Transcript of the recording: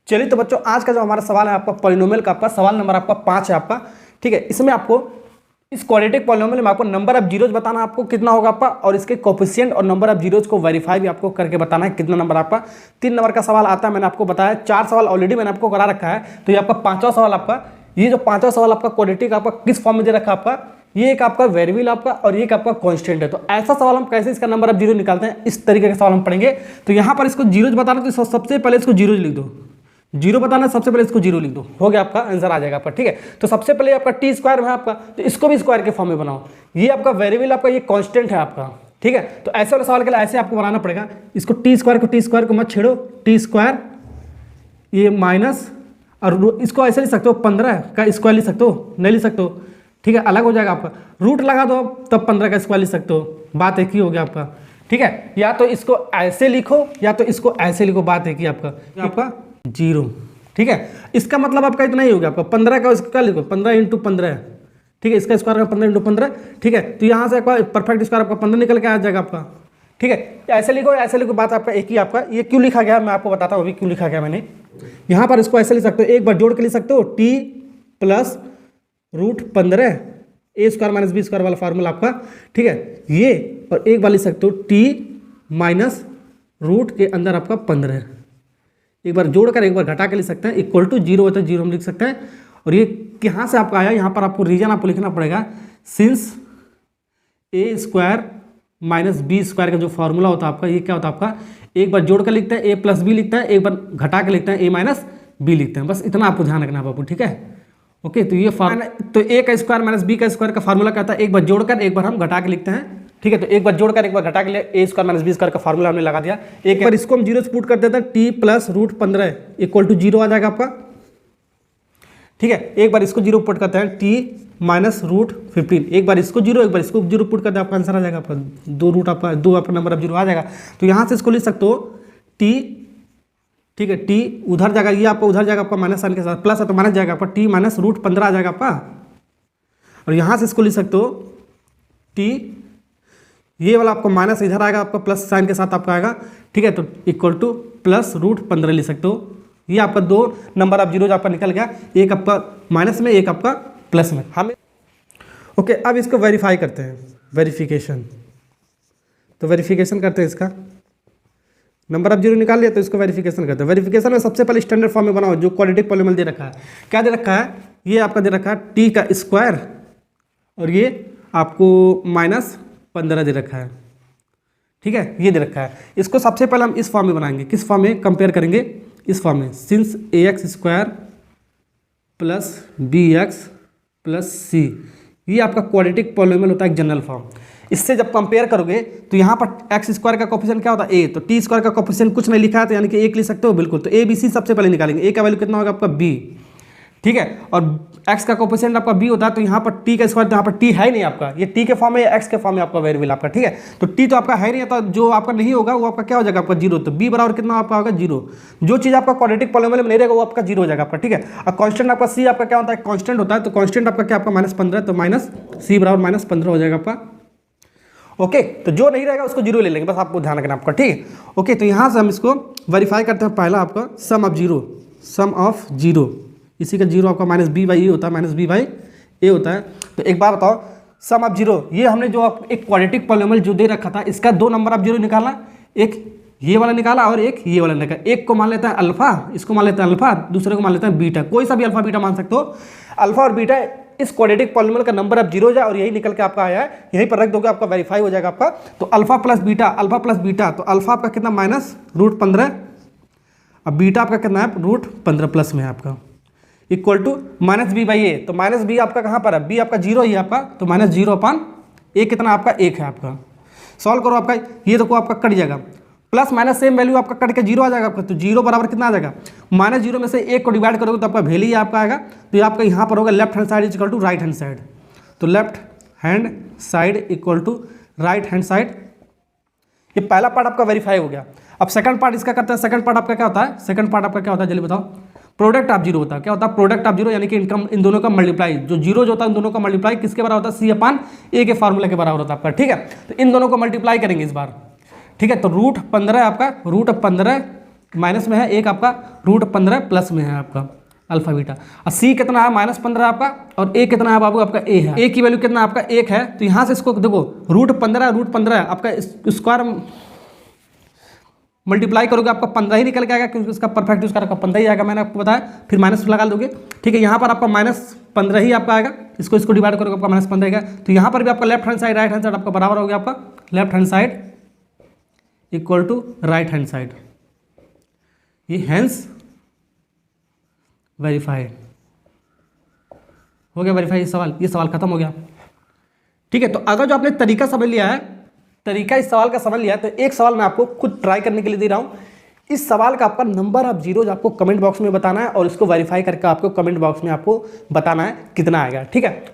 चलिए तो बच्चों आज का जो हमारा सवाल है आपका पॉलिनोमियल का, आपका सवाल नंबर आपका 5 है आपका। ठीक है, इसमें आपको इस क्वाड्रेटिक पॉलिनोमियल में आपको नंबर ऑफ जीरोज बताना आपको कितना होगा आपका, और इसके कोफिशिएंट और नंबर ऑफ जीरोज को वेरीफाई भी आपको करके बताना है कितना नंबर आपका। 3 नंबर का सवाल आता है, मैंने आपको बताया 4 सवाल ऑलरेडी मैंने आपको करा रखा है। तो ये आपका 5वां सवाल आपका, ये जो 5वां सवाल आपका क्वाड्रेटिक आपका किस फॉर्म में दे रखा है आपका, ये एक आपका वेरिएबल आपका और ये एक आपका कांस्टेंट है। तो ऐसा सवाल हम कैसे इसका नंबर ऑफ जीरो निकालते हैं, इस तरीके का सवाल हम पढ़ेंगे। तो यहाँ पर इसको जीरोज बताना, तो सबसे पहले इसको जीरोज लिख दो, जीरो बताना सबसे पहले इसको जीरो लिख दो, हो गया आपका आंसर आ जाएगा आपका। ठीक है, तो सबसे पहले आपका टी स्क्वायर है आपका, तो इसको भी स्क्वायर के फॉर्म में बनाओ। ये आपका वेरिएबल आपका, ये कांस्टेंट है आपका। ठीक है, तो ऐसे वाले सवाल के लिए ऐसे आपको बनाना पड़ेगा। इसको टी स्क्वायर को मत छेड़ो, टी स्क्वायर ये माइनस, और इसको ऐसे लिख सकते हो 15 का स्क्वायर लिख सकते हो, नहीं लिख सकते हो। ठीक है, अलग हो जाएगा आपका, रूट लगा दो तब 15 का स्क्वायर लिख सकते हो, बात एक ही हो गया आपका। ठीक है, या तो इसको ऐसे लिखो या तो इसको ऐसे लिखो, बात एक ही आपका जीरो। ठीक है, इसका मतलब आपका इतना ही हो गया आपका 15 का इसका लिखो 15 इंटू 15। ठीक है, इसका स्क्वायर का 15 इंटू 15। ठीक है, तो यहाँ से आपका परफेक्ट स्क्वायर आपका 15 निकल के आ जाएगा आपका। ठीक है, ऐसे लिखो, बात आपका एक ही आपका। ये क्यों लिखा गया मैं आपको बताता हूँ अभी क्यों लिखा गया मैंने। यहाँ पर इसको ऐसे लिख सकते हो, एक बार जोड़ के लिख सकते हो टी प्लस रूट 15 ए स्क्वायर माइनस बी स्क्वायर वाला फार्मूला आपका। ठीक है, ये और एक बार लिख सकते हो टी माइनस रूट के अंदर आपका 15, एक बार जोड़कर एक बार घटा के लिख सकते हैं, इक्वल टू जीरो होता है, जीरो हम लिख सकते हैं। और ये कहाँ से आपका आया, यहाँ पर आपको रीजन आपको लिखना पड़ेगा, सिंस ए स्क्वायर माइनस बी स्क्वायर का जो फॉर्मूला होता है आपका, ये क्या होता है आपका, एक बार जोड़ कर लिखते हैं ए प्लस बी लिखते हैं, एक बार घटा के लिखते हैं ए माइनस बी लिखते हैं। बस इतना आपको ध्यान रखना है बाबू। ठीक है, ओके, तो ये तो ए का स्क्वायर माइनस बी का स्क्वायर का फार्मूला क्या होता है, एक बार जोड़कर एक बार हम घटा के लिखते हैं। ठीक है, तो एक बार जोड़कर एक बार घटा के लिए ए स्क्वायर माइनस बी स्क्वायर का फार्मूला हमने लगा दिया। एक बार इसको हम जीरो से पुट कर देते हैं, T plus root 15 equal to zero आ जाएगा आपका। ठीक है, एक बार इसको जीरो पुट करते हैं, टी माइनस रूट 15, एक बार इसको जीरो एक बार इसको जीरो पुट करते हैं, आपका आंसर आ जाएगा आपका दो आपका नंबर ऑफ जीरो आ जाएगा। तो यहाँ से इसको लिख सकते हो टी, ठीक है, टी उधर जाएगा, ये आपका उधर जाएगा आपका माइनस साइन के साथ, प्लस है तो माइनस जाएगा आपका, टी माइनस रूट 15 आ जाएगा आपका। और यहाँ से इसको लिख सकते हो टी, ये वाला आपको माइनस इधर आएगा आपका, प्लस साइन के साथ आपका आएगा। ठीक है, तो इक्वल टू प्लस रूट 15 लिख सकते हो। ये आपका दो नंबर ऑफ जीरो आपका निकल गया, एक आपका माइनस में एक आपका प्लस में। हमें ओके, अब इसको वेरीफाई करते हैं, वेरिफिकेशन। तो वेरिफिकेशन करते हैं, इसका नंबर ऑफ जीरो निकाल लिया तो इसको वेरिफिकेशन करते हैं। वेरिफिकेशन में सबसे पहले स्टैंडर्ड फॉर्म में बनाओ, जो क्वाड्रेटिक पॉलिनोमियल दे रखा है। क्या दे रखा है, ये आपका दे रखा है टी का स्क्वायर और ये आपको माइनस 15 दे रखा है। ठीक है, ये दे रखा है। इसको सबसे पहले हम इस फॉर्म में बनाएंगे, किस फॉर्म में कंपेयर करेंगे, इस फॉर्म में, since A X square plus B X plus C, ये आपका क्वाड्रेटिक पॉलिनोमियल होता है एक जनरल फॉर्म। इससे जब कंपेयर करोगे तो यहाँ पर एक्स स्क्वायर का कोफिशिएंट क्या होता है ए, तो टी स्क्वायर का कोफिशिएंट कुछ नहीं लिखा है तो यानी कि एक लिख सकते हो बिल्कुल। तो ए बी सी सबसे पहले निकालेंगे, ए का वैल्यू कितना होगा आपका बी। ठीक है, और एक्स का कोफिशिएंट आपका बी होता है, तो यहाँ पर टी का स्क्वायर, तो यहाँ पर टी है ही नहीं आपका, ये टी के फॉर्म में या एक्स के फॉर्म में आपका वेरिएबल आपका। ठीक है, तो टी तो आपका है नहीं, तो जो आपका नहीं होगा वो आपका क्या हो जाएगा आपका जीरो। तो बी बराबर कितना आपका होगा जीरो, जो चीज़ आपका क्वाड्रेटिक पॉलिनोमियल में नहीं रहेगा वो आपका जीरो हो जाएगा आपका। ठीक है, और कांस्टेंट आपका सी आपका क्या होता है, कांस्टेंट होता है, तो कांस्टेंट आपका क्या आपका माइनस 15, तो माइनस सी बराबर माइनस 15 हो जाएगा आपका। ओके, तो जो नहीं रहेगा उसको जीरो ले लेंगे, बस आपको ध्यान रखना आपका। ठीक है, ओके, तो यहाँ से हम इसको वेरीफाई करते हैं। पहला आपका सम ऑफ जीरो, इसी का जीरो आपका माइनस बी बाई ए होता है, माइनस बी बाई ए होता है। तो एक बार बताओ, सम ऑफ जीरो, ये हमने जो एक क्वाड्रेटिक पॉलिनोमियल जो दे रखा था, इसका दो नंबर ऑफ जीरो निकालना, एक ये वाला निकाला और एक ये वाला निकाला। एक को मान लेता है अल्फा, इसको मान लेता है अल्फा, दूसरे को मान लेता है बीटा, कोई सा भी अल्फा बीटा मान सकते हो। अल्फा और बीटा इस क्वाड्रेटिक पॉलिनोमियल का नंबर ऑफ जीरो है और यही निकल के आपका आया है, यहीं पर रख दोगे आपका वेरीफाई हो जाएगा आपका। तो अल्फा प्लस बीटा, तो अल्फा आपका कितना माइनस रूट 15, अब बीटा आपका कितना है रूट 15 प्लस में है आपका, equal to minus B by A. तो माइनस बी आपका कहाँ पर है, बी आपका जीरो ही है आपका, तो माइनस जीरो अपान ए कितना आपका एक है आपका। सॉल्व करो आपका, ये देखो आपका कट जाएगा, प्लस माइनस सेम वैल्यू आपका कट के जीरो आ जाएगा आपका। तो जीरो बराबर कितना आ जाएगा, माइनस जीरो में से एक को डिवाइड करोगे तो आपका वैल्यू ही आपका आएगा। तो ये आपका यहाँ पर होगा left hand side equal to right hand side, तो left hand side equal to right hand side. ये पहला पार्ट आपका वेरीफाई हो गया। अब सेकंड पार्ट इसका करते हैं। सेकंड पार्ट आपका क्या होता है, सेकंड पार्ट आपका क्या होता है जल्दी बताओ, प्रोडक्ट ऑफ जीरो होता है। क्या होता है, प्रोडक्ट ऑफ जीरो, यानी कि इनकम इन दोनों का मल्टीप्लाई, जो जीरो जो होता है इन दोनों का मल्टीप्लाई किसके बराबर होता है, सी अपान ए के फार्मूला के बराबर होता है आपका। ठीक है, तो इन दोनों को मल्टीप्लाई करेंगे इस बार। ठीक है, तो रूट 15 आपका, रूट 15 माइनस में है, एक आपका √15 प्लस में है आपका अल्फा बीटा, और सी कितना है -15 आपका, और ए कितना है बाबू आपका ए है, ए की वैल्यू कितना आपका 1 है। तो यहाँ से इसको देखो √15 आपका स्क्वायर मल्टीप्लाई करोगे आपका 15 ही निकल के आएगा, क्योंकि उसका परफेक्ट स्क्वायर आपका 15 ही आएगा, मैंने आपको बताया। फिर माइनस लगा दोगे, ठीक है, यहाँ पर आपका -15 ही आपका आएगा, इसको डिवाइड करोगे आपका -15 आएगा। तो यहाँ पर भी आपका left hand side right hand side आपका बराबर हो गया, आपका left hand side equal to right hand side, ये हैंस वेरीफाइड हो गया, वेरीफाई ये सवाल खत्म हो गया, ठीक है। तो अगर जो आपने तरीका समझ लिया है, तरीका इस सवाल का समझ लिया है, तो एक सवाल मैं आपको खुद ट्राई करने के लिए दे रहा हूं। इस सवाल का आपका नंबर ऑफ जीरोज आपको कमेंट बॉक्स में बताना है, और इसको वेरीफाई करके आपको कमेंट बॉक्स में आपको बताना है कितना आएगा, ठीक है।